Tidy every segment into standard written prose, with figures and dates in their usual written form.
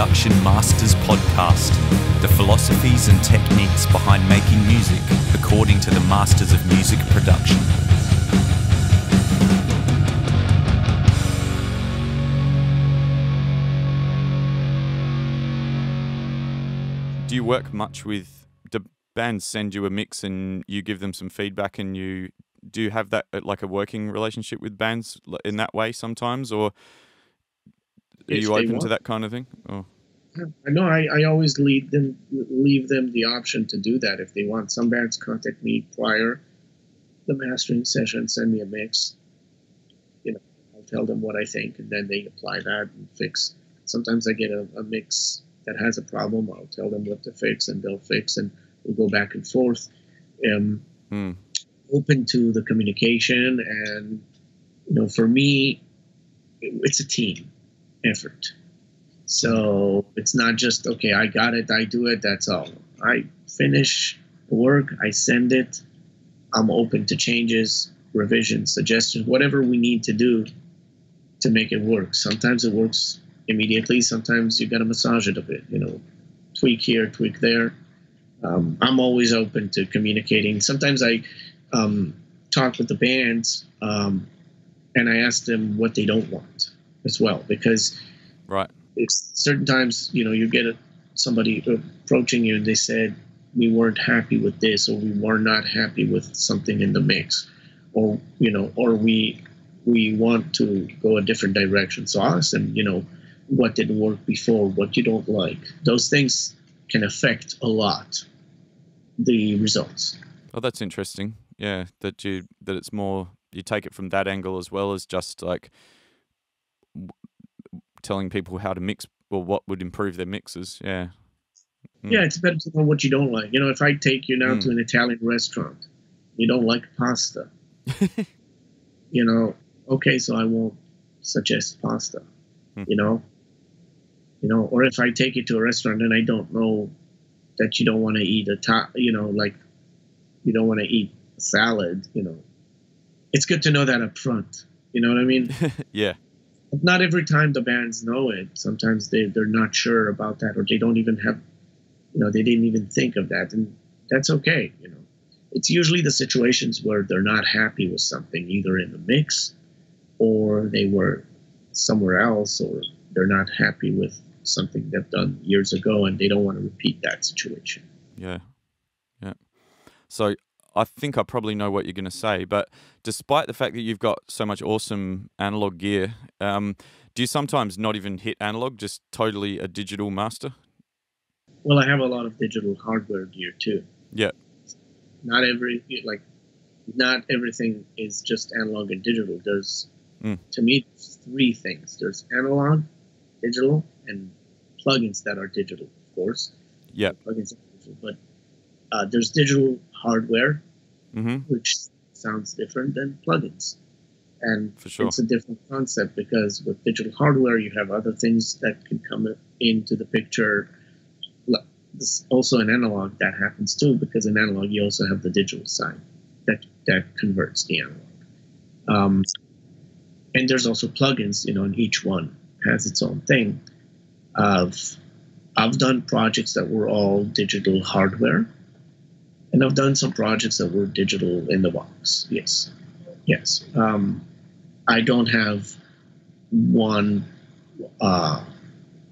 Production Masters podcast, the philosophies and techniques behind making music according to the masters of music production. Do you work much with, do bands send you a mix and you give them some feedback, and do you have that like a working relationship with bands in that way sometimes, or are you open to that kind of thing? Or? No, I always leave them the option to do that if they want. Some bands contact me prior the mastering session, send me a mix. You know, I'll tell them what I think, and then they apply that and fix. Sometimes I get a mix that has a problem. I'll tell them what to fix, and they'll fix, and we'll go back and forth. Open to the communication, and for me, it's a team effort. So it's not just, okay, I got it, I do it, that's all. I finish the work, I send it, I'm open to changes, revisions, suggestions, whatever we need to do to make it work. Sometimes it works immediately, sometimes you got to massage it a bit, tweak here, tweak there. I'm always open to communicating. Sometimes I talk with the bands and I ask them what they don't want as well, because right. It's certain times, you get somebody approaching you and they said, we weren't happy with this, or we were not happy with something in the mix, or we want to go a different direction. So I ask them, what didn't work before, what you don't like. Those things can affect a lot the results. Oh, that's interesting. Yeah, that it's more, you take it from that angle as well as just like telling people how to mix or what would improve their mixes. Yeah. Yeah, it's better to know what you don't like. If I take you now to an Italian restaurant, you don't like pasta. Okay, so I won't suggest pasta. Or if I take you to a restaurant and I don't know that you don't want to eat you don't want to eat a salad, it's good to know that up front. You know what I mean? Yeah. But not every time the bands know it. Sometimes they're not sure about that, or they don't even have, they didn't even think of that, and that's okay. It's usually the situations where they're not happy with something, either in the mix, or they were somewhere else, or they're not happy with something they've done years ago, and they don't want to repeat that situation. Yeah. So I think I probably know what you're going to say, but despite the fact that you've got so much awesome analog gear, do you sometimes not even hit analog, just totally a digital master? Well, I have a lot of digital hardware gear too. Yeah. Not everything is just analog and digital. There's, to me, three things. There's analog, digital, and plugins that are digital, of course. Yeah. Plugins are digital, but there's digital hardware, which sounds different than plugins. And for sure, it's a different concept, because with digital hardware, you have other things that can come into the picture. This also in analog that happens too, because in analog you also have the digital side that converts the analog. And there's also plugins, and each one has its own thing. I've done projects that were all digital hardware, and I've done some projects that were digital in the box. Yes. I don't have one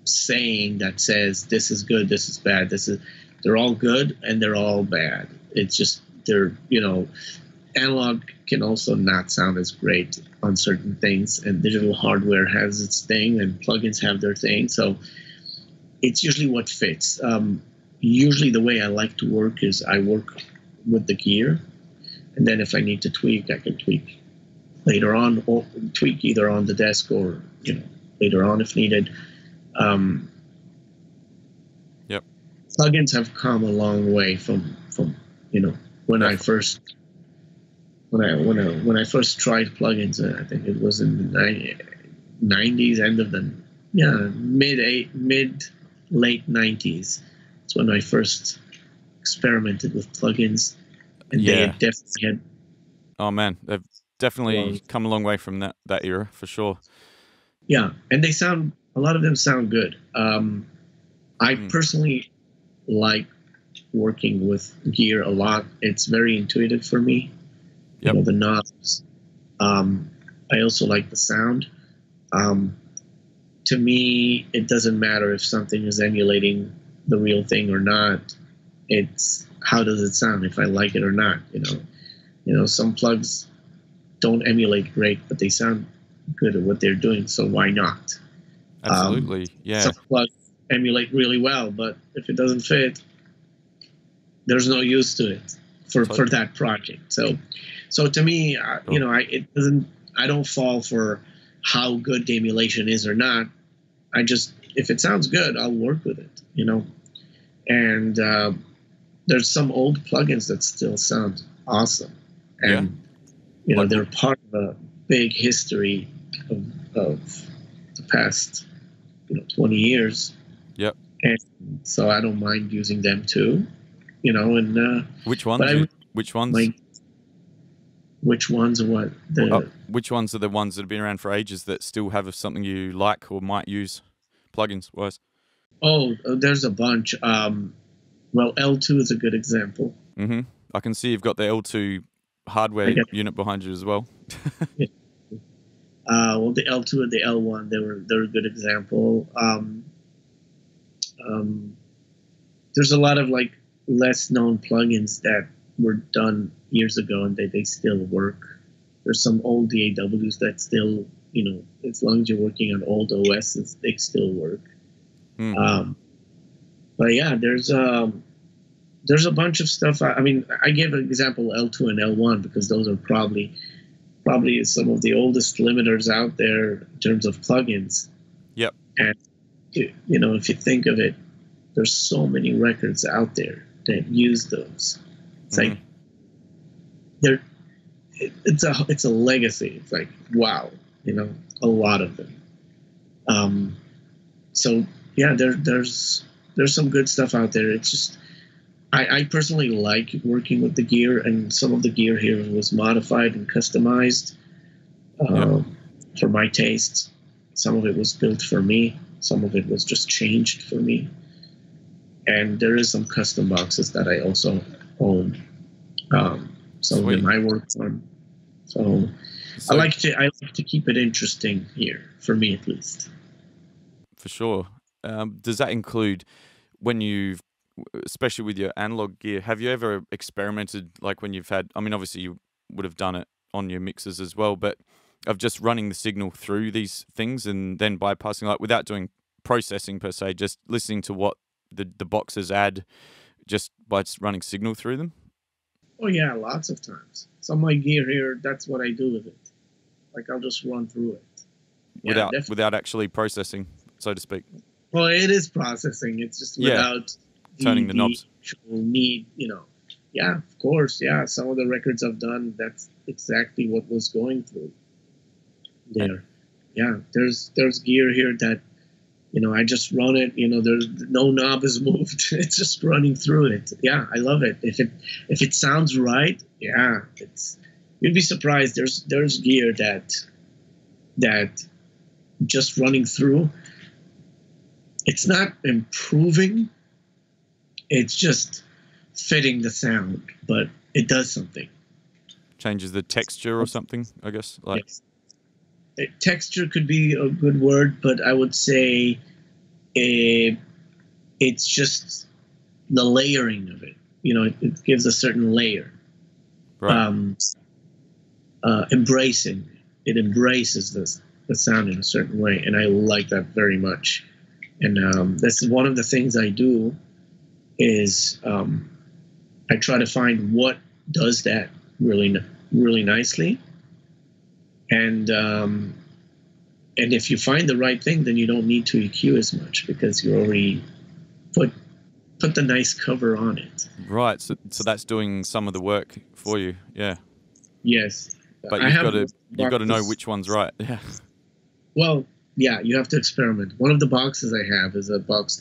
saying that says this is good, this is bad. They're all good and they're all bad. It's just analog can also not sound as great on certain things, and digital hardware has its thing, and plugins have their thing. So it's usually what fits. Usually the way I like to work is I work with the gear, and then if I need to tweak, I can tweak later on, or tweak either on the desk or later on if needed. Yep. Plugins have come a long way from when I first tried plugins. I think it was in the 90s, end of the late 90s. It's when I first experimented with plugins, and they definitely had. Oh man, they've definitely come a long way from that era for sure. Yeah, and a lot of them sound good. I personally like working with gear a lot. It's very intuitive for me. Yep. You know, the knobs. I also like the sound. To me, it doesn't matter if something is emulating the real thing or not. It's how does it sound, if I like it or not. You know, some plugs don't emulate great, but they sound good at what they're doing. So why not? Absolutely, yeah. Some plugs emulate really well, but if it doesn't fit, there's no use to it for that project. So to me, you know, I don't fall for how good the emulation is or not. I just, if it sounds good, I'll work with it, you know. And there's some old plugins that still sound awesome, and you know, they're part of a big history of the past, you know, 20 years. Yep. And so I don't mind using them too, you know. And which ones? Which ones? Like, which ones are what? Which ones are the ones that have been around for ages that still have something you like or might use plugins wise? Oh, there's a bunch. Well, L2 is a good example. Mm-hmm. I can see you've got the L2 hardware unit behind you as well. Yeah. Well, the L2 and the L1, they're a good example. There's a lot of like less known plugins that were done years ago and they still work. There's some old DAWs that still, you know, as long as you're working on old OSs, they still work. But yeah, there's a bunch of stuff. I mean, I gave an example L2 and L1 because those are probably some of the oldest limiters out there in terms of plugins. Yep. And you know, if you think of it, there's so many records out there that use those. It's like it's a legacy. It's like, wow, you know, a lot of them. So yeah, there's some good stuff out there. It's just I personally like working with the gear, and some of the gear here was modified and customized for my tastes. Some of it was built for me. Some of it was just changed for me. And there is some custom boxes that I also own. Some of them I worked on. So I like to keep it interesting here, for me at least. For sure. Does that include when you've, especially with your analog gear, have you ever experimented, like when you've had, I mean, obviously you would have done it on your mixers as well, but of just running the signal through these things and then bypassing, like without doing processing per se, just listening to what the boxes add just by running signal through them? Oh yeah, lots of times. Some of my gear here, that's what I do with it. Like I'll just run through it. Without actually processing, so to speak. Well, it is processing. It's just without turning the knobs. Need, you know. Yeah, of course. Yeah, some of the records I've done, that's exactly what was going through there. Yeah, there's gear here that, you know, I just run it. You know, there's no knob is moved. It's just running through it. Yeah, I love it. If it sounds right, yeah, you'd be surprised. There's gear that just running through. It's not improving. It's just fitting the sound, but it does something. Changes the texture or something, I guess. Like yes. Texture could be a good word, but I would say it's just the layering of it. You know, it gives a certain layer. Right. Embracing. It embraces the sound in a certain way, and I like that very much. And that's one of the things I do is I try to find what does that really, really nicely. And if you find the right thing, then you don't need to EQ as much because you already put the nice cover on it. Right. So that's doing some of the work for you. Yeah. Yes. But you've got to know which one's right. Yeah. Well, yeah, you have to experiment. One of the boxes I have is a box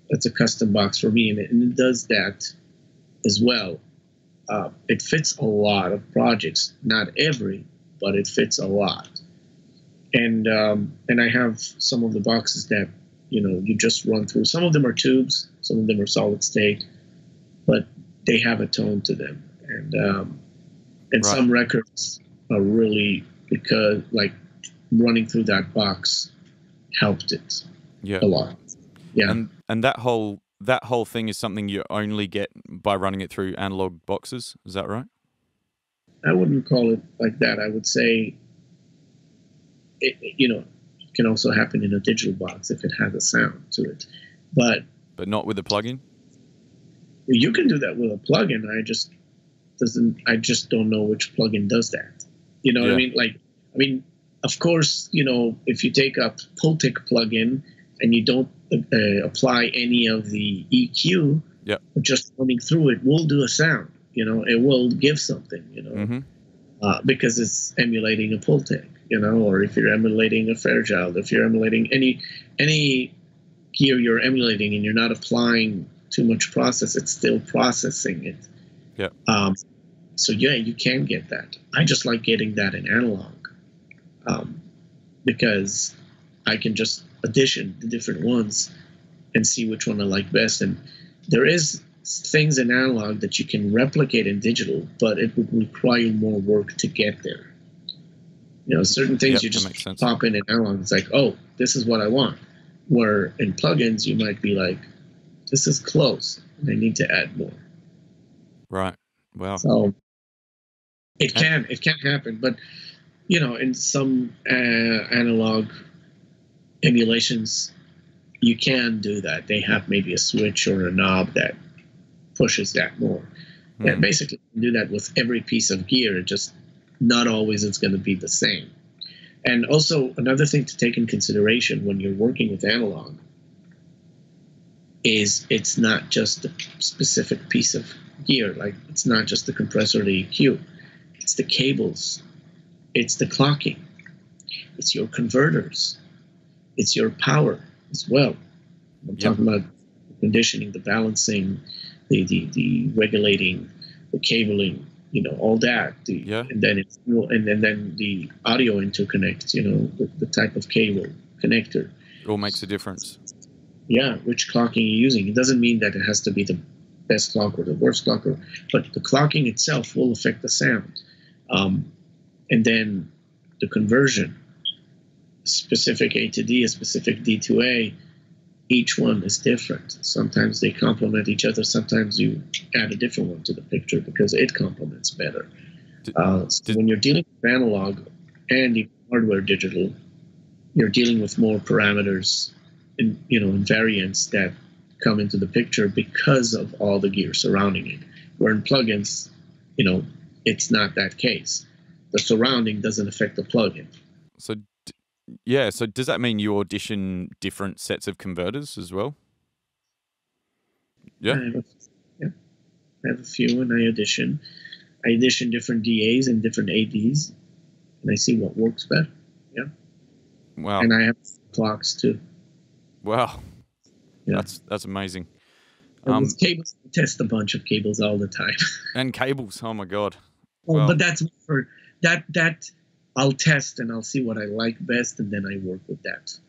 that's a custom box for me, and it does that as well. It fits a lot of projects, not every, but it fits a lot. And I have some of the boxes that you just run through. Some of them are tubes, some of them are solid state, but they have a tone to them. And some records are really, because like running through that box helped it a lot. Yeah. And that whole thing is something you only get by running it through analog boxes. Is that right? I wouldn't call it like that. I would say, it can also happen in a digital box if it has a sound to it, but not with a plugin. You can do that with a plugin. I just don't know which plugin does that. You know what I mean? Like, of course, if you take a Pultec plugin and you don't apply any of the EQ, just running through it will do a sound. It will give something. Because it's emulating a Pultec. Or if you're emulating a Fairchild, if you're emulating any gear you're emulating and you're not applying too much process, it's still processing it. So you can get that. I just like getting that in analog, because I can just audition the different ones and see which one I like best. And there is things in analog that you can replicate in digital, but it would require more work to get there. Certain things you just pop in analog. It's like, oh, this is what I want. Where in plugins, you might be like, this is close, and I need to add more. Right. Wow. So it can happen, but in some analog emulations, you can do that. They have maybe a switch or a knob that pushes that more. And basically, you can do that with every piece of gear. Just not always it's going to be the same. And also, another thing to take in consideration when you're working with analog is it's not just a specific piece of gear. Like, it's not just the compressor or the EQ. It's the cables. It's the clocking. It's your converters. It's your power as well. I'm talking about conditioning, the balancing, the regulating, the cabling, all that. And then the audio interconnect, the type of cable connector. It all makes a difference. Yeah, which clocking you're using. It doesn't mean that it has to be the best clock or the worst clock, but the clocking itself will affect the sound. And then the conversion, specific A to D, a specific D to A, each one is different. Sometimes they complement each other. Sometimes you add a different one to the picture because it complements better. So when you're dealing with analog and even hardware digital, you're dealing with more parameters and variants that come into the picture because of all the gear surrounding it. Where in plugins, it's not that case. The surrounding doesn't affect the plugin. So does that mean you audition different sets of converters as well? Yeah. I have a few, and I audition different DAs and different ADs, and I see what works better. Yeah. Wow. And I have clocks too. Wow. Yeah. That's amazing. With cables, I test a bunch of cables all the time. And cables, oh my God. Well, but that's for that I'll test and I'll see what I like best, and then I work with that.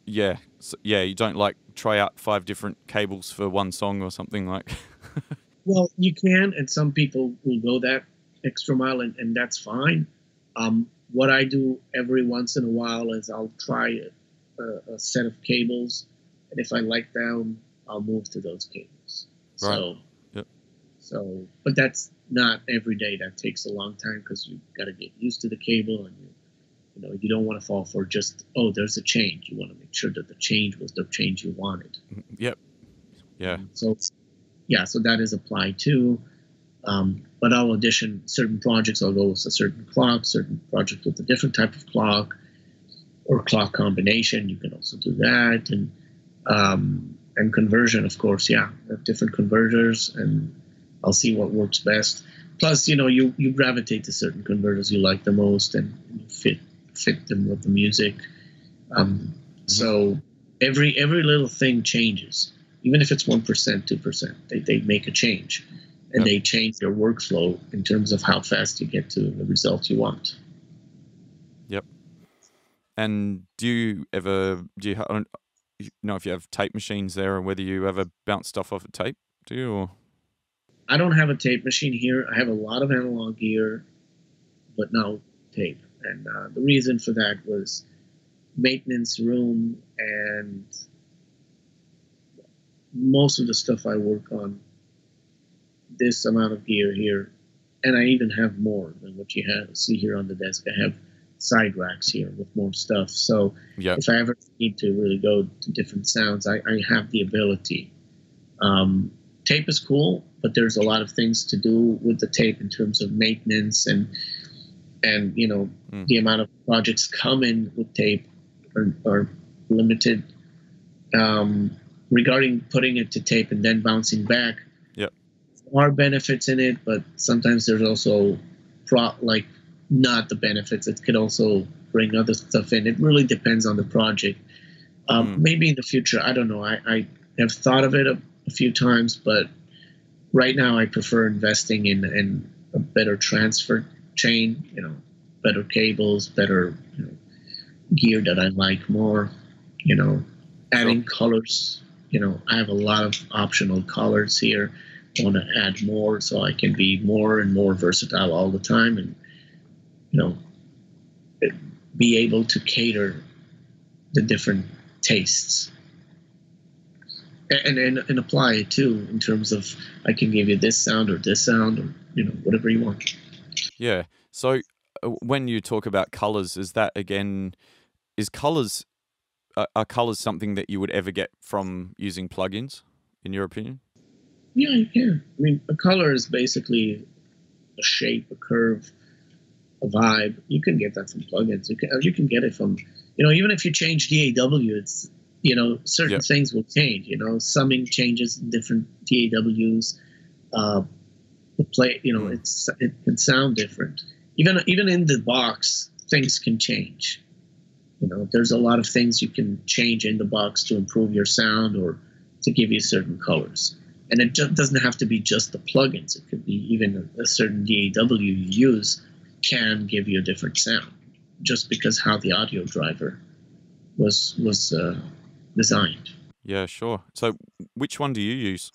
Yeah. So, you don't try out 5 different cables for one song or something like. Well, you can, and some people will go that extra mile, and that's fine. What I do every once in a while is I'll try a set of cables, and if I like them, I'll move to those cables. Right. But that's not every day. That takes a long time because you've got to get used to the cable, and you don't want to fall for just, there's a change. You want to make sure that the change was the change you wanted. Yep. Yeah. So that is applied too. But I'll audition certain projects. I'll go with a certain clock, certain project with a different type of clock or clock combination. You can also do that. And conversion, of course. Yeah. I have different converters, and I'll see what works best. Plus, you gravitate to certain converters you like the most, and you fit them with the music. So every little thing changes, even if it's 1%, 2%. They make a change, and they change your workflow in terms of how fast you get to the result you want. Yep. And do you know if you have tape machines there, or whether you ever bounce stuff off a tape. Do you? Or? I don't have a tape machine here. I have a lot of analog gear, but no tape. And the reason for that was maintenance room, and most of the stuff I work on, this amount of gear here, and I even have more than what you see here on the desk. I have side racks here with more stuff. So if I ever need to really go to different sounds, I have the ability. Tape is cool, but there's a lot of things to do with the tape in terms of maintenance, and the amount of projects coming with tape are limited. Regarding putting it to tape and then bouncing back, there are benefits in it, but sometimes there's also not the benefits. It could also bring other stuff in. It really depends on the project. Maybe in the future, I don't know. I have thought of it a few times, but right now I prefer investing in a better transfer chain, better cables, better gear that I like more, adding colors. I have a lot of optional colors here. I want to add more so I can be more and more versatile all the time, and be able to cater the different tastes and apply it too, in terms of I can give you this sound or whatever you want. Yeah. So when you talk about colors, is that again, are colors something that you would ever get from using plugins, in your opinion? Yeah, you can. I mean, a color is basically a shape, a curve, a vibe. You can get that from plugins. You can get it from, even if you change DAW, it's, certain things will change. Summing changes in different DAWs. The play, it can sound different. Even in the box, things can change. There's a lot of things you can change in the box to improve your sound or to give you certain colors. And it doesn't have to be just the plugins. It could be even a certain DAW you use can give you a different sound, just because how the audio driver was designed. Yeah, sure. So which one do you use,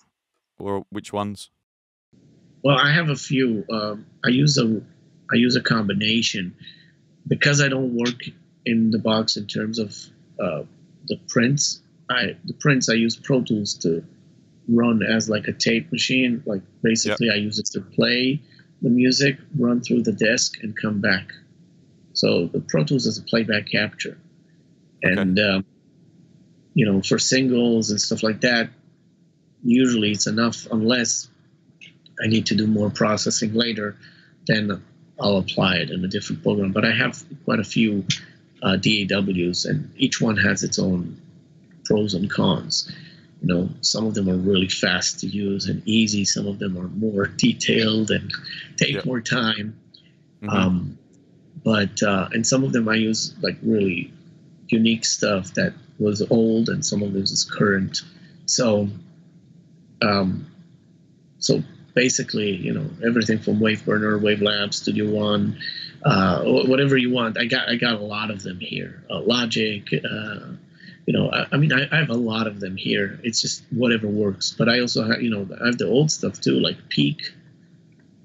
or which ones? Well, I have a few. I use a combination, because I don't work in the box in terms of the prints. I use Pro Tools to run as like a tape machine. Like basically I use it to play the music, run through the desk, and come back. So the Pro Tools is a playback capture. And for singles and stuff like that, usually it's enough, unless I need to do more processing later, then I'll apply it in a different program. But I have quite a few DAWs, and each one has its own pros and cons. Some of them are really fast to use and easy. Some of them are more detailed and take more time. Mm-hmm. And some of them I use like really unique stuff that was old, and some of this is current. So basically, everything from Waveburner, Wavelab, Studio One, whatever you want. I got a lot of them here. Logic. I have a lot of them here. It's just whatever works. But I also have, I have the old stuff too, like Peak,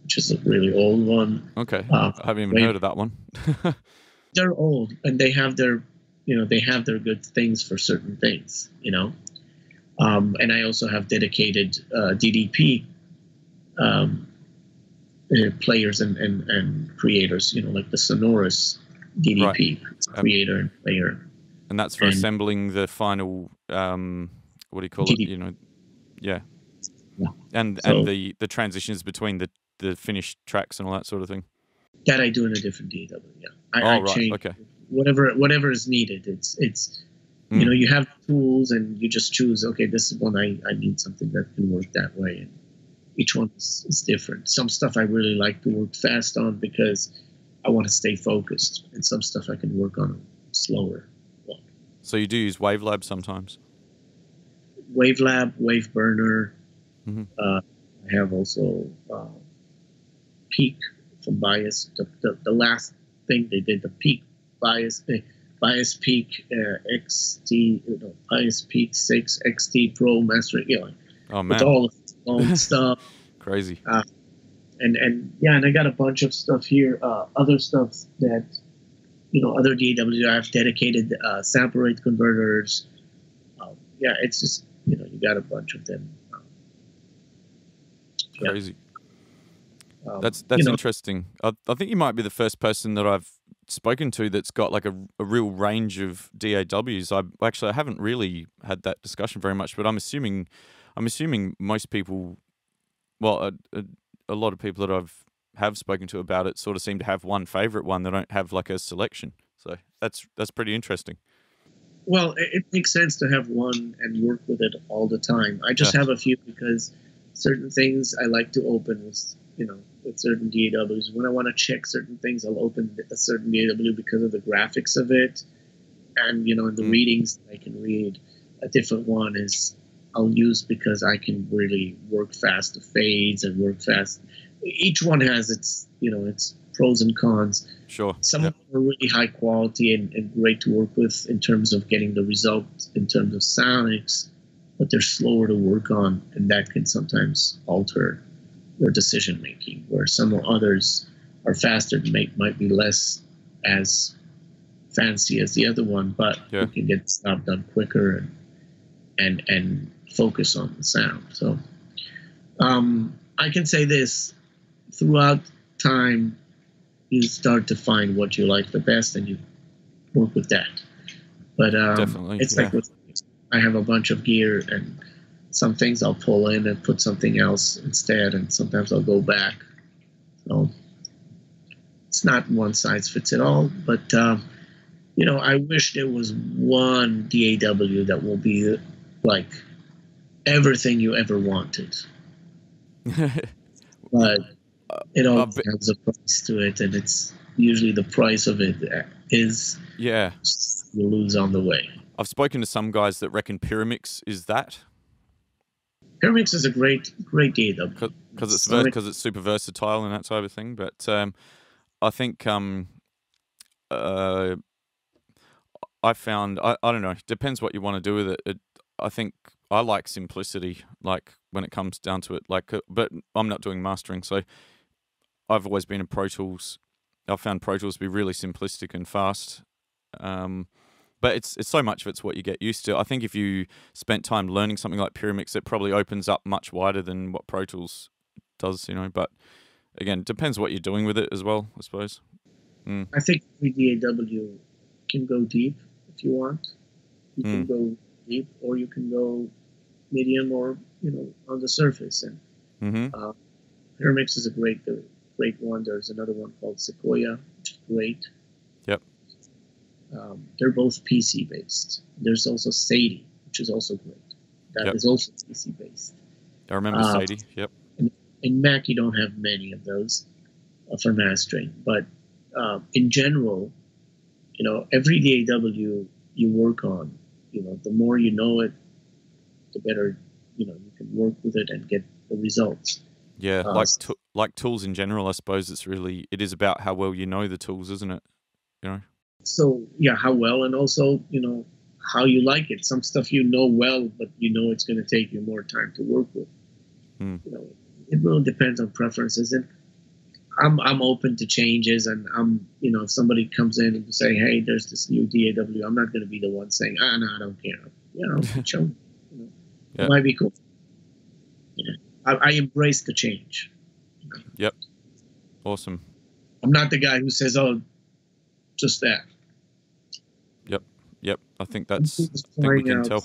which is a really old one. Okay, I haven't even heard of that one. They're old, and they have their good things for certain things, And I also have dedicated DDP players and creators, like the Sonorous DDP creator and player. And that's for assembling the final, what do you call it? Yeah. And the transitions between the finished tracks and all that sort of thing. That I do in a different DAW. Yeah, I change whatever is needed. It's you have tools and you just choose. Okay, this is one I need something that can work that way, and each one is different. Some stuff I really like to work fast on because I want to stay focused, and some stuff I can work on slower. So you do use Wavelab sometimes? Wavelab, Waveburner. Mm-hmm. I have also Peak from Bias. The last thing they did, the Peak Bias Bias Peak XT, Bias Peak 6 XT Pro mastering, Oh with man, all the old stuff. crazy. And I got a bunch of stuff here, other stuff that, other DAWs. I have dedicated sample rate converters. It's just, you got a bunch of them. Crazy. That's interesting. I think you might be the first person that I've spoken to that's got like a real range of DAWs. I haven't really had that discussion very much, but I'm assuming most people, well, a lot of people that have spoken to about it sort of seem to have one favorite one. They don't have like a selection. So that's pretty interesting. Well, it makes sense to have one and work with it all the time. I just have a few because certain things I like to open with certain DAWs. When I want to check certain things, I'll open a certain DAW because of the graphics of it. And, in the readings I can read, a different one I'll use because I can really work fast the fades and work fast. Each one has its pros and cons. Sure. Some of them are really high quality and great to work with in terms of getting the result in terms of sonics, but they're slower to work on, and that can sometimes alter your decision making. Where some others are faster and might be less as fancy as the other one, but you can get stuff done quicker and focus on the sound. So I can say this: throughout time, you start to find what you like the best, and you work with that. But definitely, it's like I have a bunch of gear, and some things I'll pull in and put something else instead, and sometimes I'll go back. So it's not one size fits it all, but I wish there was one DAW that will be like everything you ever wanted. But it all has a price to it, and it's usually the price of it is you lose on the way. I've spoken to some guys that reckon Pyramix is that. Pyramix is a great DAW because it's super versatile and that type of thing. But I think I found I don't know. It depends what you want to do with it. I think I like simplicity. Like when it comes down to it. But I'm not doing mastering, so I've always been in Pro Tools. I've found Pro Tools to be really simplistic and fast. But it's so much of it's what you get used to. I think if you spent time learning something like Pyramix, it probably opens up much wider than what Pro Tools does, But again, it depends what you're doing with it as well, I suppose. I think every DAW can go deep if you want. You can go deep, or you can go medium, or on the surface. And Pyramix is a great one. There's another one called Sequoia, which is great. Yep. They're both PC based. There's also Sadie, which is also great. That is also PC based. I remember Sadie. Yep. In Mac, you don't have many of those for mastering, but in general, every DAW you work on, the more you know it, the better you can work with it and get the results. Yeah, like tools in general, I suppose it is about how well you know the tools, isn't it? So how well, and also how you like it. Some stuff well, but it's going to take you more time to work with. It really depends on preferences, and I'm open to changes. And I'm if somebody comes in and say, hey, there's this new DAW, I'm not going to be the one saying, no, I don't care. Show me. It might be cool. I embrace the change. Yep. Awesome. I'm not the guy who says, oh, just that. Yep. I think we can tell.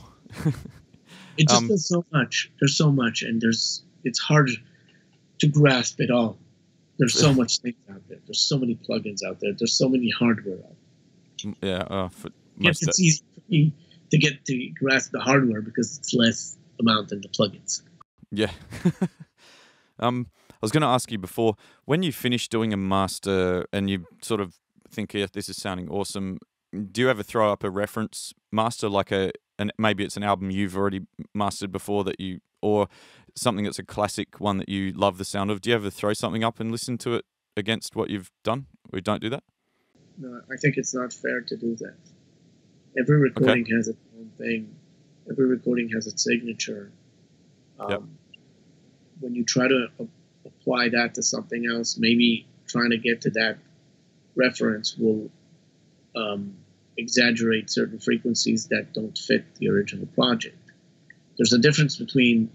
It just does so much. There's so much, and it's hard to grasp it all. There's so much things out there. There's so many plugins out there. There's so many hardware out there. Yeah. It's easy for me to get to grasp the hardware because it's less amount than the plugins. Yeah. I was going to ask you before, when you finish doing a master and you sort of think, yeah, this is sounding awesome, do you ever throw up a reference master, like maybe it's an album you've already mastered before or something that's a classic one that you love the sound of? Do you ever throw something up and listen to it against what you've done? We don't do that? No, I think it's not fair to do that. Every Okay. recording has its own thing. Every recording has its signature. Yep. When you try to apply that to something else, maybe trying to get to that reference will exaggerate certain frequencies that don't fit the original project. There's a difference between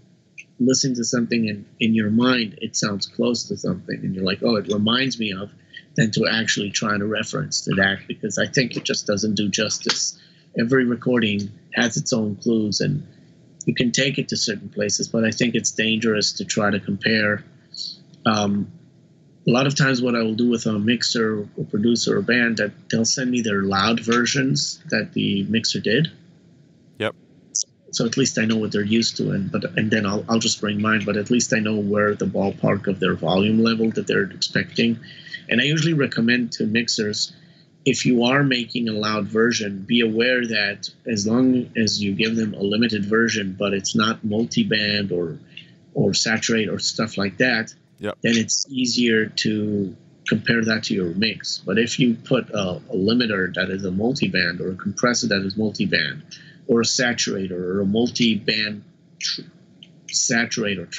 listening to something and in your mind it sounds close to something and you're like, oh, it reminds me of, than to actually trying to reference to that, because I think it just doesn't do justice. Every recording has its own clues and you can take it to certain places, but I think it's dangerous to try to compare. A lot of times what I will do with a mixer or producer or band, that they'll send me their loud versions that the mixer did. Yep. So at least I know what they're used to, and then I'll just bring mine, but at least I know where the ballpark of their volume level that they're expecting. And I usually recommend to mixers, if you are making a loud version, be aware that as long as you give them a limited version, but it's not multi-band or saturate or stuff like that, Yep. then it's easier to compare that to your mix. But if you put a limiter that is a multi-band, or a compressor that is multi-band, or a saturator, or a multi-band saturator,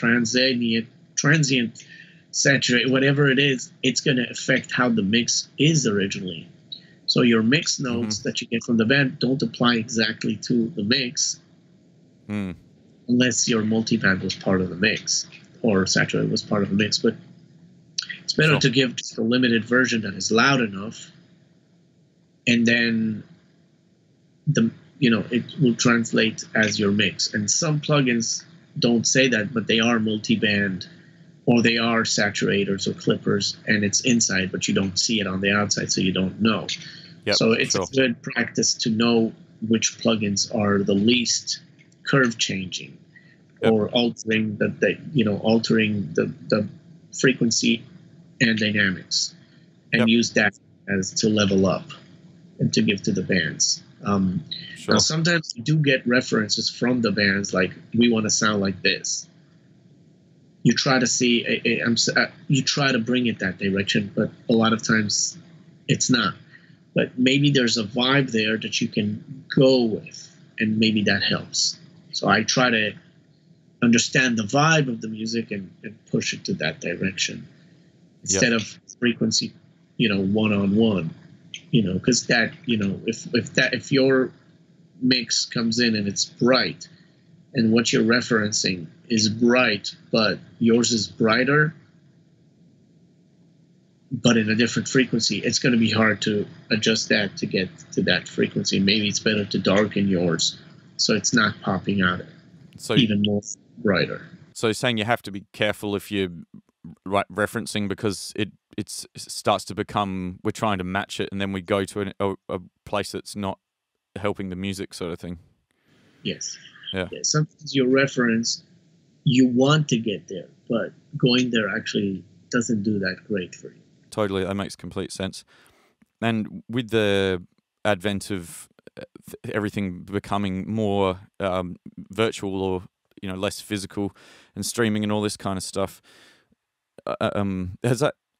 transient saturate, whatever it is, it's going to affect how the mix is originally. So your mix notes that you get from the band don't apply exactly to the mix unless your multi-band was part of the mix or saturator was part of the mix. But it's better to give just a limited version that is loud enough, and then it will translate as your mix. And some plugins don't say that, but they are multi-band, or they are saturators or clippers, and it's inside, but you don't see it on the outside, so you don't know. Yep, so it's a good practice to know which plugins are the least curve changing, or altering the frequency and dynamics, and use that as to level up and to give to the bands. Now, sometimes you do get references from the bands, like, we want to sound like this. You try to see, you try to bring it that direction, but a lot of times it's not. But maybe there's a vibe there that you can go with, and maybe that helps. So I try to understand the vibe of the music and push it to that direction instead of frequency, one-on-one. Because that, if your mix comes in and it's bright, and what you're referencing is bright, but yours is brighter, but in a different frequency, it's going to be hard to adjust that to get to that frequency. Maybe it's better to darken yours so it's not popping out even more brighter. So you're saying you have to be careful if you're referencing, because it starts to become, we're trying to match it, and then we go to a place that's not helping the music, sort of thing. Yes. Yeah. Sometimes your reference, you want to get there, but going there actually doesn't do that great for you. Totally, that makes complete sense. And with the advent of everything becoming more virtual, or less physical, and streaming and all this kind of stuff,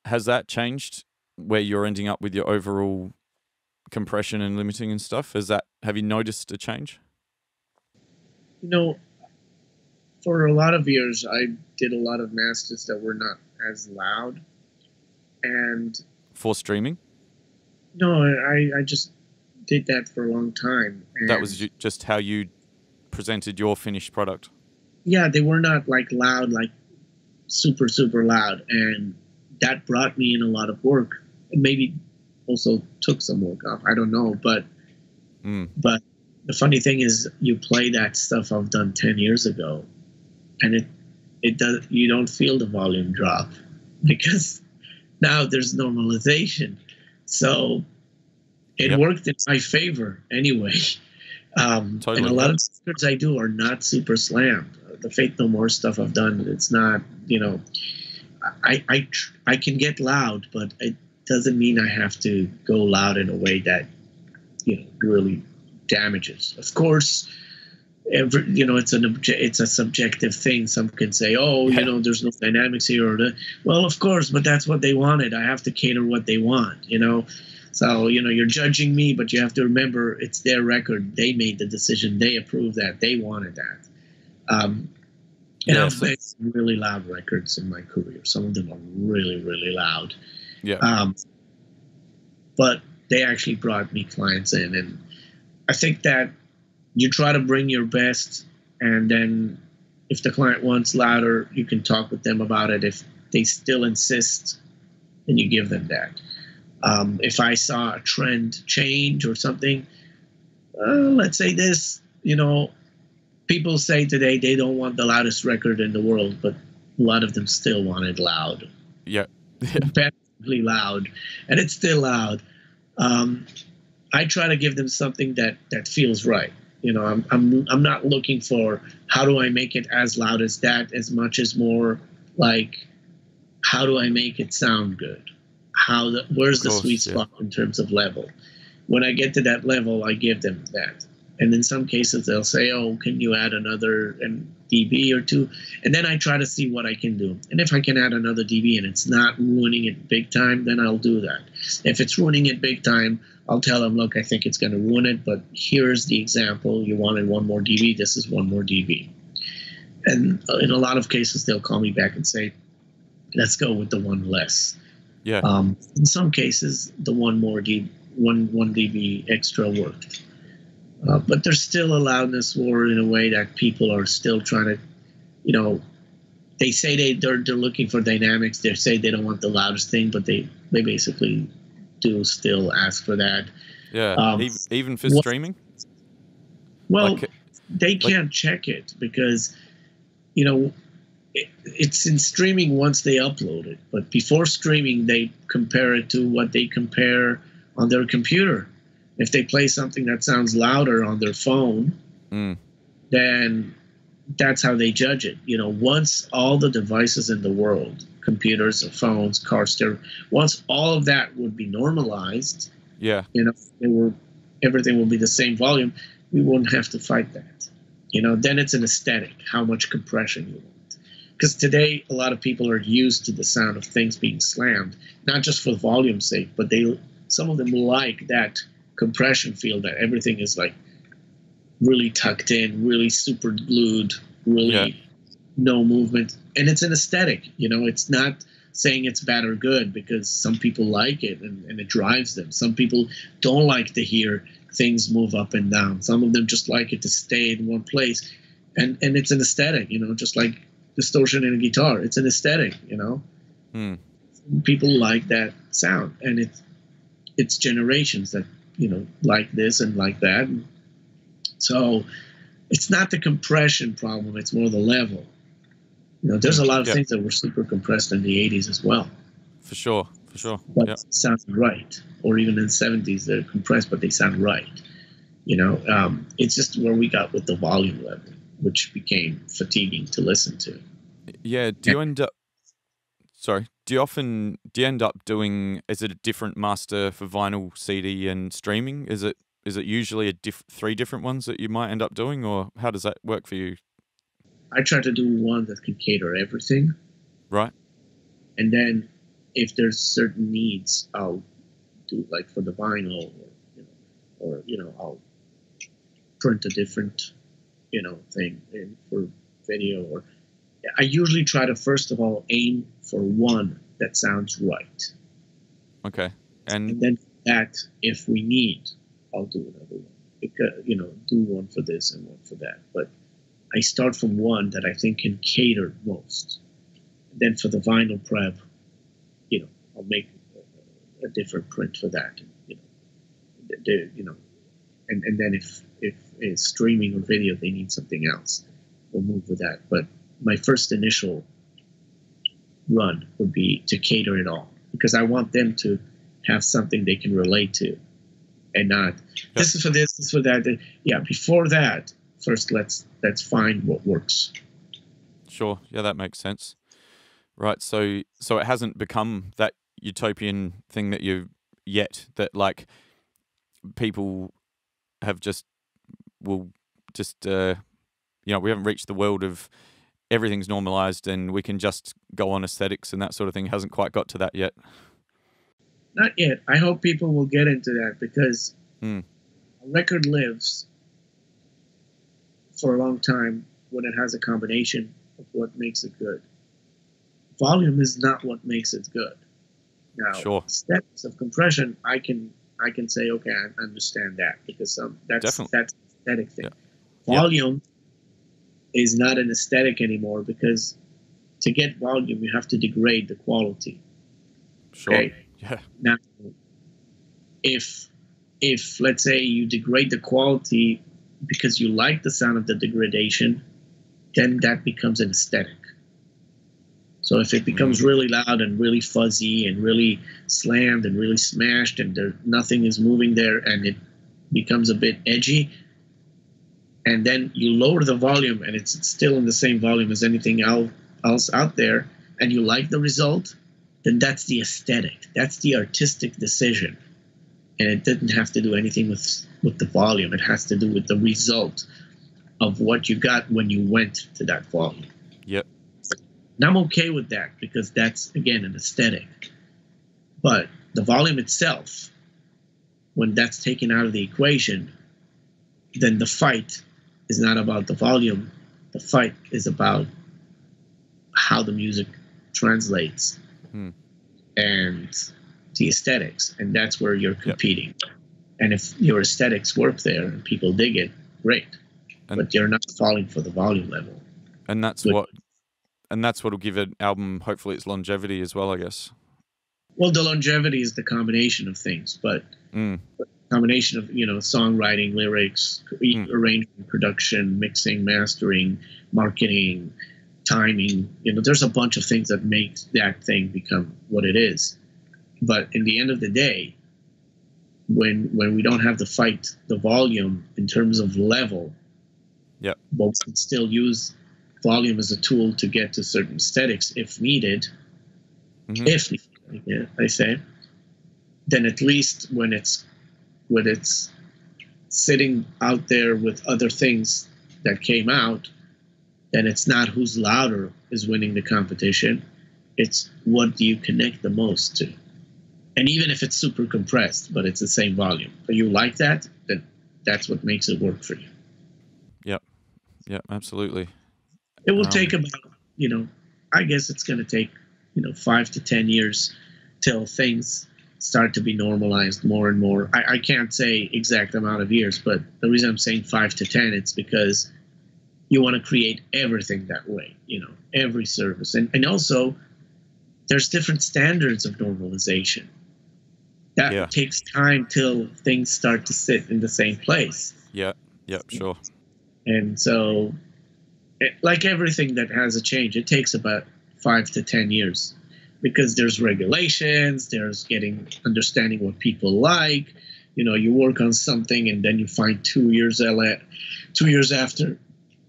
has that changed where you're ending up with your overall compression and limiting and stuff? Have you noticed a change? For a lot of years, I did a lot of masters that were not as loud. And for streaming? No, I just did that for a long time. And that was just how you presented your finished product? Yeah, they were not like loud, like super, super loud. And that brought me in a lot of work. And maybe also took some work off. I don't know. But the funny thing is, you play that stuff I've done 10 years ago, and it does, you don't feel the volume drop, because now there's normalization. So it worked in my favor anyway. Totally. And a lot of records I do are not super slammed. The Faith No More stuff I've done, it's not, I can get loud, but it doesn't mean I have to go loud in a way that, really damages. Of course, it's a subjective thing. Some can say, there's no dynamics here, well, of course, but that's what they wanted. I have to cater what they want, So, you're judging me, but you have to remember it's their record. They made the decision. They approved that. They wanted that. And I've made some really loud records in my career. Some of them are really, really loud. Yeah. But they actually brought me clients in. And I think that you try to bring your best, and then if the client wants louder, you can talk with them about it. If they still insist, then you give them that. If I saw a trend change or something, let's say this, people say today they don't want the loudest record in the world, but a lot of them still want it loud. Yeah. Competitively loud, and it's still loud. I try to give them something that feels right. I'm not looking for how do I make it as loud as that, as much as more like how do I make it sound good? Where's the sweet spot in terms of level? When I get to that level, I give them that. And in some cases, they'll say, "Oh, can you add another dB or two?" And then I try to see what I can do. And if I can add another dB and it's not ruining it big time, then I'll do that. If it's ruining it big time, I'll tell them, "Look, I think it's going to ruin it, but here's the example. You wanted 1 more dB. This is 1 more dB." And in a lot of cases, they'll call me back and say, "Let's go with the 1 less." Yeah. In some cases, the 1 dB extra worked. But there's still a loudness war in a way that people are still trying to, they say they're looking for dynamics. They say they don't want the loudest thing, but they basically do still ask for that. Yeah, even for streaming? Well, they can't check it because, it's in streaming once they upload it. But before streaming, they compare it to what they compare on their computer. If they play something that sounds louder on their phone, then that's how they judge it. Once all the devices in the world, computers, phones, cars, stereo, once all of that would be normalized, everything will be the same volume, we wouldn't have to fight that. Then it's an aesthetic, how much compression you want. Because today, a lot of people are used to the sound of things being slammed, not just for volume's sake, but some of them like that compression feel, that everything is like really tucked in, really super glued, really no movement. And it's an aesthetic, it's not saying it's bad or good, because some people like it and it drives them. Some people don't like to hear things move up and down. Some of them just like it to stay in one place. And it's an aesthetic, just like distortion in a guitar. It's an aesthetic, People like that sound, and it's generations that like this and like that. So it's not the compression problem, it's more the level. There's a lot of things that were super compressed in the 80s as well. For sure. But it sounds right. Or even in the 70s, they're compressed, but they sound right. It's just where we got with the volume level, which became fatiguing to listen to. Yeah, do you end up doing, is it a different master for vinyl, CD, and streaming? Is it usually 3 different ones that you might end up doing, or how does that work for you? I try to do one that can cater everything. Right. And then if there's certain needs, I'll do, like for the vinyl, or I'll print a different, thing for video. Or I usually try to first of all aim for one that sounds right. Okay. And then that, if we need, I'll do another one. Because, do one for this and one for that. But I start from one that I think can cater most. And then for the vinyl prep, I'll make a different print for that. And then if it's streaming or video, they need something else, we'll move with that. But my first initial run would be to cater it all, because I want them to have something they can relate to, and not this is for this is for that. Yeah, before that, first let's find what works. Sure. Yeah, that makes sense. Right. So it hasn't become that utopian thing that that like people have we haven't reached the world of everything's normalized and we can just go on aesthetics and that sort of thing. Hasn't quite got to that yet. Not yet. I hope people will get into that because Mm. a record lives for a long time when it has a combination of what makes it good. Volume is not what makes it good. Now, Sure. steps of compression, I can say, okay, I understand that because that's Definitely. an aesthetic thing. Yeah. Volume is not an aesthetic anymore because to get volume, you have to degrade the quality. Sure. Okay? Yeah. Now, if let's say you degrade the quality because you like the sound of the degradation, then that becomes an aesthetic. So if it becomes really loud and really fuzzy and really slammed and really smashed and nothing is moving there and it becomes a bit edgy, and then you lower the volume and it's still in the same volume as anything else out there, and you like the result, then that's the aesthetic. That's the artistic decision. And it didn't have to do anything with the volume. It has to do with the result of what you got when you went to that volume. Yep. And I'm okay with that because that's, again, an aesthetic. But the volume itself, when that's taken out of the equation, then the fight is not about the volume. The fight is about how the music translates and the aesthetics. And that's where you're competing. Yep. And if your aesthetics work there and people dig it, great. But you're not falling for the volume level. And that's what'll give an album, hopefully, its longevity as well, I guess. Well, the longevity is the combination of things, but combination of, songwriting, lyrics, arrangement, production, mixing, mastering, marketing, timing. There's a bunch of things that make that thing become what it is. But in the end of the day, when we don't have to fight the volume in terms of level, but we can still use volume as a tool to get to certain aesthetics if needed, I say, then at least when it's sitting out there with other things that came out, then it's not who's louder is winning the competition. It's what do you connect the most to. And even if it's super compressed, but it's the same volume, but you like that, then that's what makes it work for you. Yep, absolutely. It will take about, I guess it's going to take, 5 to 10 years till things start to be normalized more and more. I can't say exact amount of years, but the reason I'm saying 5 to 10, it's because you want to create everything that way, every service. And also, there's different standards of normalization. That takes time till things start to sit in the same place. Yeah, sure. And so, like everything that has a change, it takes about 5 to 10 years because there's regulations, there's understanding what people like. You work on something and then you find 2 years after,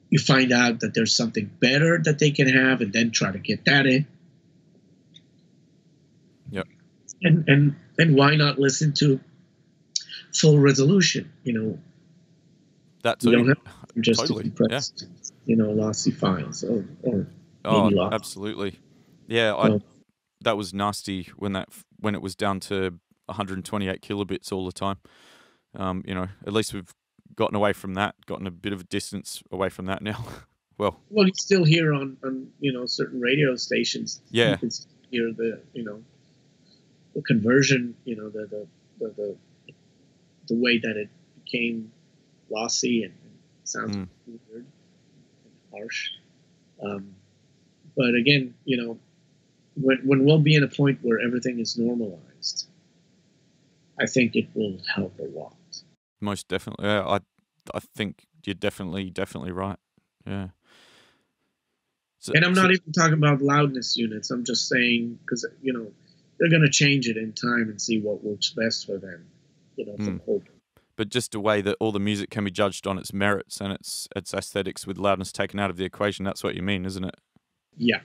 you find out that there's something better that they can have and then try to get that in. Yep. And why not listen to full resolution? That's you don't have just totally, to compress, lossy files or maybe lost. Absolutely. Yeah, that was nasty when it was down to 128 kilobits all the time. At least we've gotten away from that, gotten a bit of a distance away from that now. well, you still hear on certain radio stations. Yeah. You can hear the the conversion. The way that it became lossy and sounds weird and harsh. But again, when we'll be in a point where everything is normalized, I think it will help a lot. Most definitely. Yeah, I think you're definitely right. Yeah. And I'm not even talking about loudness units. I'm just saying because they're going to change it in time and see what works best for them. From hope. But just a way that all the music can be judged on its merits and its aesthetics with loudness taken out of the equation. That's what you mean, isn't it? Yeah.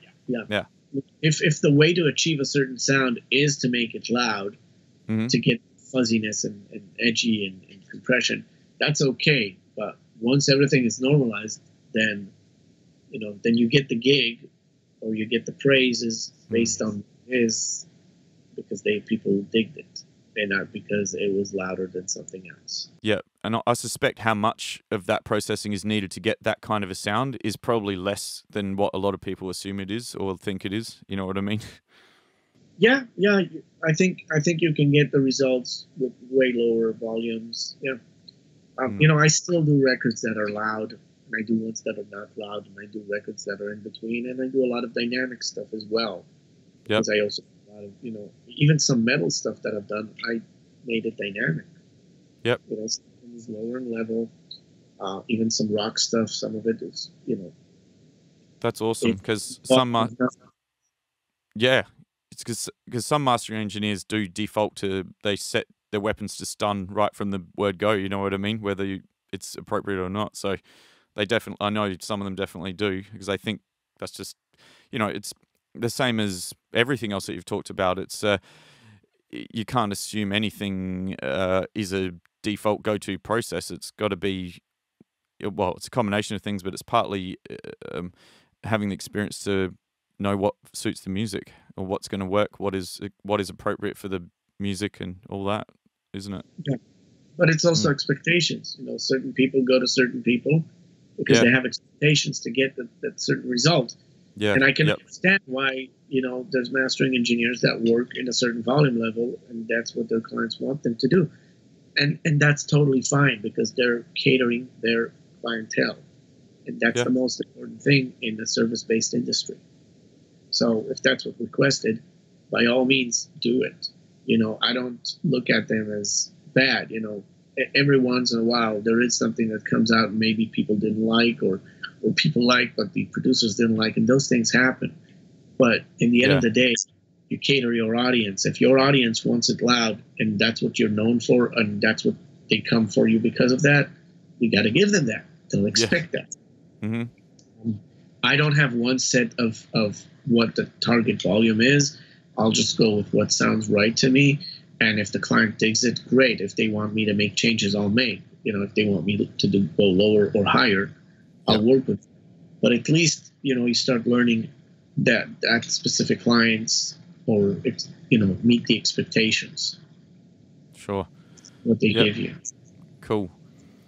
If the way to achieve a certain sound is to make it loud, to get fuzziness and edgy and compression, that's okay. But once everything is normalized, then you get the gig or you get the praises based on his because people digged it, and not because it was louder than something else. Yeah, and I suspect how much of that processing is needed to get that kind of a sound is probably less than what a lot of people assume it is or think it is. You know what I mean? Yeah, yeah. I think you can get the results with way lower volumes. Yeah. You know, I still do records that are loud, and I do ones that are not loud, and I do records that are in between, and I do a lot of dynamic stuff as well. Yep. Because I also do a lot of, you know, even some metal stuff that I've done, I made it dynamic. Yep. You know, some is lower in level. Even some rock stuff, some of it is, you know. That's awesome, because some yeah, it's because some mastering engineers do default to, they set their weapons to stun right from the word go. You know what I mean? Whether it's appropriate or not. So they definitely, I know some of them definitely do, because they think that's just, you know, it's the same as everything else that you've talked about. It's you can't assume anything is a default go-to process. It's got to be, well, it's a combination of things, but it's partly having the experience to know what suits the music or what's going to work, what is appropriate for the music and all that, isn't it? Yeah. But it's also expectations. You know, certain people go to certain people because they have expectations to get that certain result. Yeah. And I can understand why, you know, there's mastering engineers that work in a certain volume level, and that's what their clients want them to do. And that's totally fine, because they're catering their clientele. And that's the most important thing in the service-based industry. So if that's what requested, by all means, do it. You know, I don't look at them as bad. You know, every once in a while, there is something that comes out and maybe people didn't like, or people like, but the producers didn't like, and those things happen. But in the end of the day, you cater your audience. If your audience wants it loud, and that's what you're known for, and that's what they come for you because of that, you got to give them that. They'll expect that. Mm-hmm. I don't have one set of what the target volume is. I'll just go with what sounds right to me. And if the client digs it, great. If they want me to make changes, I'll make. You know, if they want me to go lower or higher, I'll work with them. But at least, you know, you start learning that specific clients, or, you know, meet the expectations. Sure. What they give you. Cool.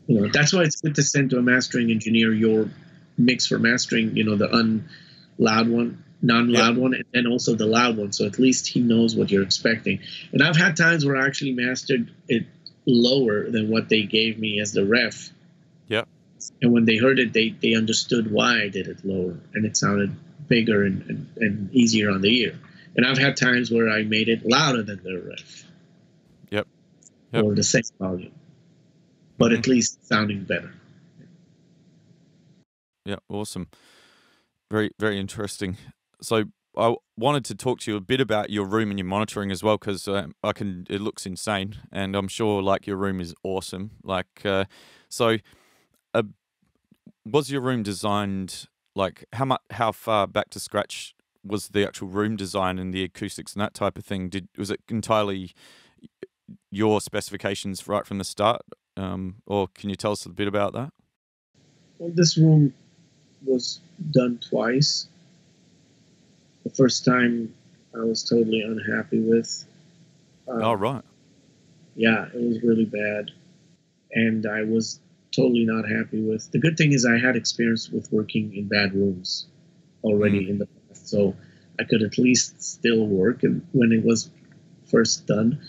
You know, that's why it's good to send to a mastering engineer your mix for mastering, you know, the unloud one, non-loud one, and then also the loud one. So at least he knows what you're expecting. And I've had times where I actually mastered it lower than what they gave me as the ref. Yep. And when they heard it, they understood why I did it lower, and it sounded bigger and easier on the ear. And I've had times where I made it louder than the ref. Yep. Or the same volume. But at least sounding better. Yeah, awesome. Very, very interesting. So I wanted to talk to you a bit about your room and your monitoring as well, because it looks insane, and I'm sure like your room is awesome. Like, was your room designed, like how far back to scratch was the actual room design and the acoustics and that type of thing? Was it entirely your specifications right from the start? Or can you tell us a bit about that? Well, this room was done twice. The first time I was totally unhappy with. Right. Yeah, it was really bad. And I was totally not happy with. The good thing is I had experience with working in bad rooms already in the past. So I could at least still work when it was first done.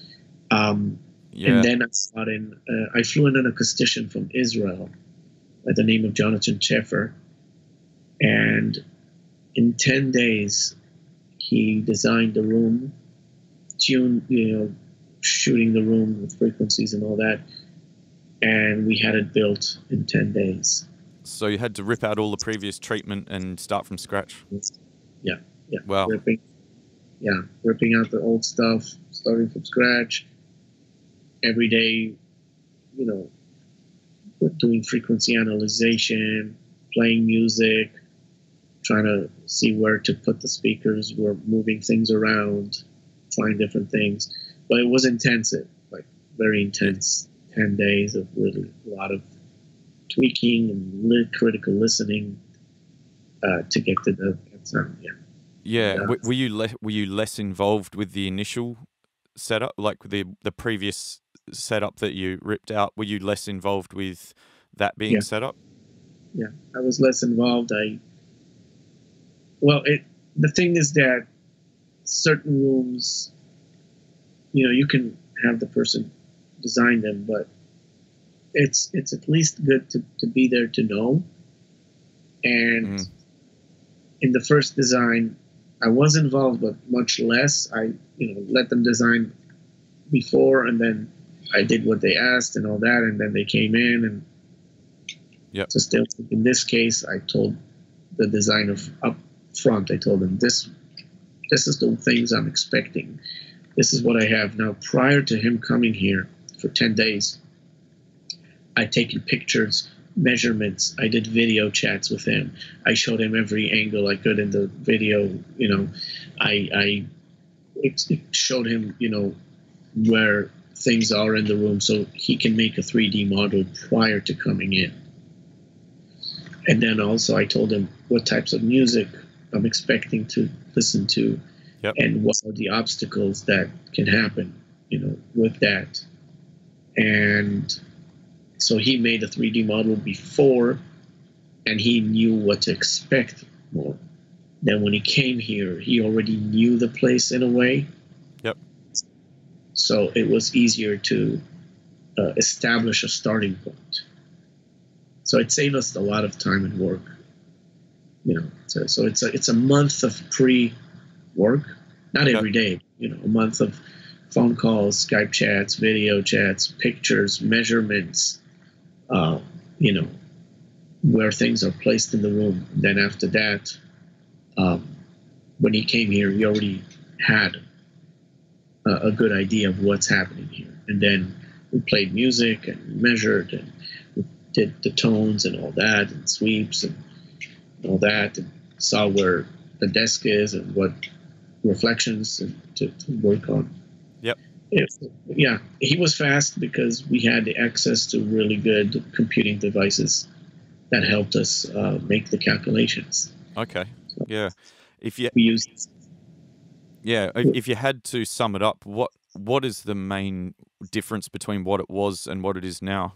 And then I flew in an acoustician from Israel by the name of Jonathan Sheffer. And in 10 days, he designed the room, tuned, you know, shooting the room with frequencies and all that. And we had it built in 10 days. So you had to rip out all the previous treatment and start from scratch? Yeah. Wow. Ripping out the old stuff, starting from scratch. Every day, you know, doing frequency analyzation, playing music, trying to see where to put the speakers. We're moving things around, trying different things. But it was intensive, like very intense. 10 days of really a lot of tweaking and critical listening to get to that sound. Yeah. Yeah. And, Were you less involved with the initial setup, like the previous setup that you ripped out? Were you less involved with that being yeah, set up? yeah, I was less involved. Well, the thing is that certain rooms, you can have the person design them, but it's at least good to be there to know. And in the first design, I was involved, but much less. I let them design before, and then I did what they asked and all that, and then they came in. And Yep. so still, in this case, I told the designer up front, I told them, this is the things I'm expecting. This is what I have. Now, prior to him coming here for 10 days, I'd taken pictures, measurements. I did video chats with him. I showed him every angle I could in the video. I showed him, where things are in the room so he can make a 3D model prior to coming in. And then also I told him what types of music I'm expecting to listen to. Yep. And what are the obstacles that can happen, with that. And so he made a 3D model before, and he knew what to expect more. Then when he came here, he already knew the place in a way. Yep. So it was easier to establish a starting point. So it saved us a lot of time and work. So it's a month of pre-work, not every day. A month of phone calls, Skype chats, video chats, pictures, measurements. Where things are placed in the room. Then after that, when he came here, he already had a good idea of what's happening here. And then we played music and measured and we did the tones and all that and sweeps and all that, and saw where the desk is and what reflections to work on. Yep. Yeah, he was fast because we had access to really good computing devices that helped us make the calculations. Okay. So yeah. we used. Yeah. If you had to sum it up, what is the main difference between what it was and what it is now?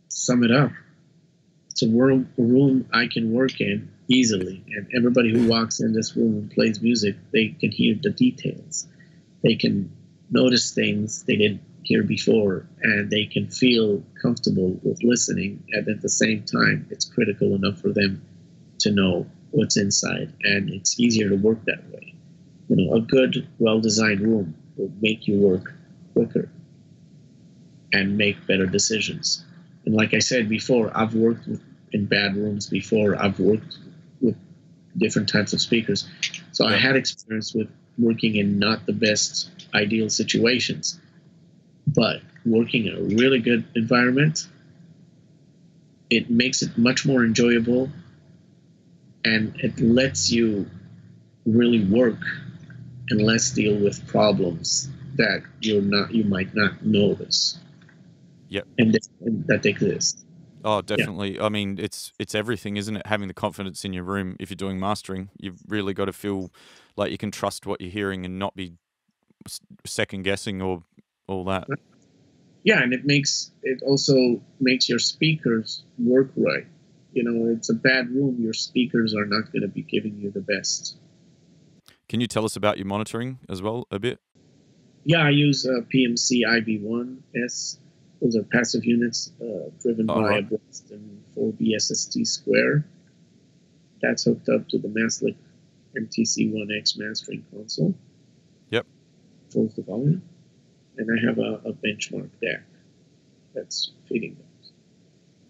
Sum it up. It's a room I can work in easily, and everybody who walks in this room and plays music, they can hear the details. They can notice things they didn't hear before, and they can feel comfortable with listening. And at the same time, it's critical enough for them to know what's inside, and it's easier to work that way. A good, well-designed room will make you work quicker and make better decisions. And like I said before, I've worked in bad rooms before. I've worked with different types of speakers. So I had experience with working in not the best ideal situations. But working in a really good environment, it makes it much more enjoyable, and it lets you really work and less deal with problems that you might not notice. Yep. And that exist. Oh, definitely. Yeah. I mean, it's everything, isn't it? Having the confidence in your room. If you're doing mastering, you've really got to feel like you can trust what you're hearing and not be second guessing or all that. Yeah, and it also makes your speakers work right. It's a bad room. Your speakers are not going to be giving you the best. Can you tell us about your monitoring as well a bit? Yeah, I use PMC IB1S. Those are passive units driven by a Brixton 4B SST square. That's hooked up to the Maslick MTC1X mastering console. Yep. Full the volume. And I have a benchmark DAC that's feeding those.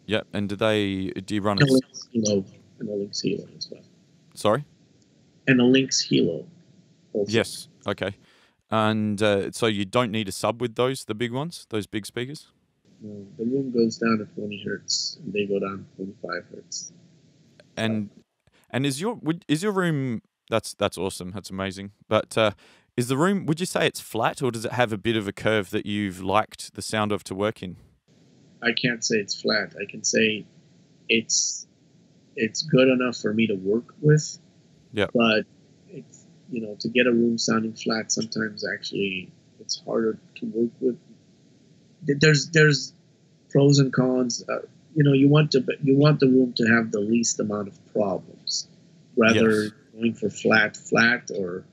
Yep. And do you run a Lynx Hilo and a Lynx Hilo as well? Sorry? And a Lynx Hilo also. Yes. Okay. And so you don't need a sub with the big ones, those big speakers? No, the room goes down to 20 hertz, and they go down to 25 hertz. And is your room? That's awesome. That's amazing. But is the room? Would you say it's flat, or does it have a bit of a curve that you've liked the sound of to work in? I can't say it's flat. I can say it's it's good enough for me to work with. Yeah. But it's, to get a room sounding flat, sometimes actually it's harder to work with. There's pros and cons. You want the room to have the least amount of problems, rather going for flat, or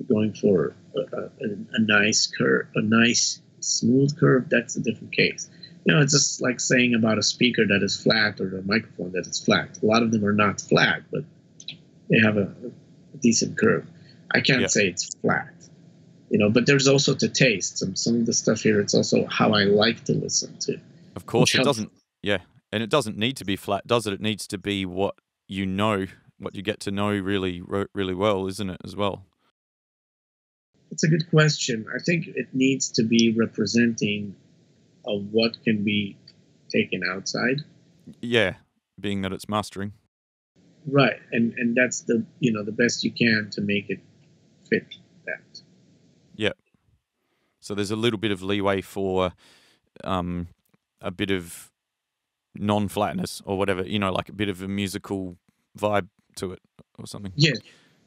going for a nice curve, a nice smooth curve. That's a different case. It's just like saying about a speaker that is flat or a microphone that is flat. A lot of them are not flat, but they have a decent curve. I can't say it's flat, but there's also to taste. Some of the stuff here, it's also how I like to listen to. Of course, it doesn't. Yeah, and it doesn't need to be flat, does it? It needs to be what you get to know really, really well, isn't it, as well? It's a good question. I think it needs to be representing of what can be taken outside. Yeah, being that it's mastering. Right, and that's the best you can to make it fit that. Yeah. So there's a little bit of leeway for a bit of non-flatness or whatever, like a bit of a musical vibe to it or something. Yeah,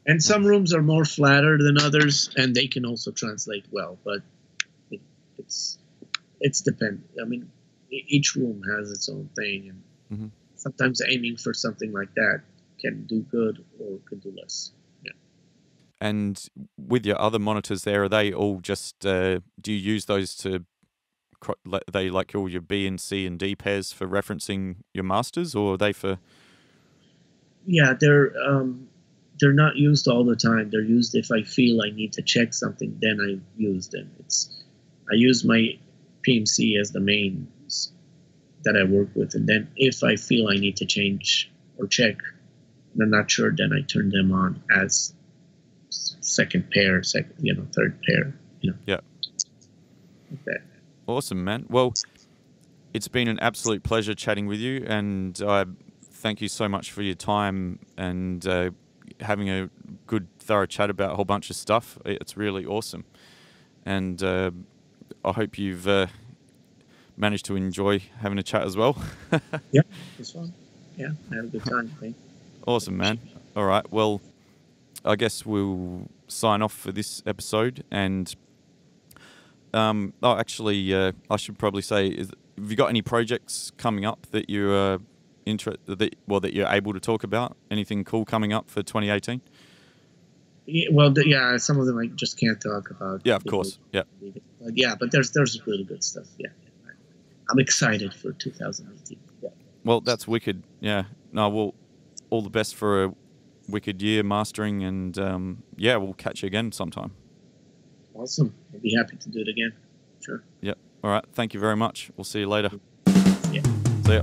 and some rooms are more flatter than others, and they can also translate well, but it's dependent. I mean, each room has its own thing, and sometimes aiming for something like that can do good or can do less. Yeah. And with your other monitors there, are they all just, do you use those to, they like all your B and C and D pairs for referencing your masters, or are they for? Yeah, they're not used all the time. They're used if I feel I need to check something, then I use them. I use my PMC as the mains that I work with, and then if I feel I need to change or check, and I'm not sure, then I turn them on as second pair, third pair. Yeah. Like that. Awesome, man. Well, it's been an absolute pleasure chatting with you, and I thank you so much for your time and having a good, thorough chat about a whole bunch of stuff. It's really awesome, and I hope you've managed to enjoy having a chat as well. Yeah, it's fun. Yeah, I had a good time. Thanks. Awesome, man. All right, well, I guess we'll sign off for this episode, and I should probably say, have you got any projects coming up that you're that you're able to talk about? Anything cool coming up for 2018? Yeah, well, some of them I just can't talk about. Yeah, of course. Yeah. But yeah, but there's really good stuff. Yeah, I'm excited for 2018. Yeah. Well, that's wicked. Yeah. No, well, all the best for a wicked year mastering, and we'll catch you again sometime. Awesome. I'd be happy to do it again. Sure. Yep. All right. Thank you very much. We'll see you later. Yeah. See ya.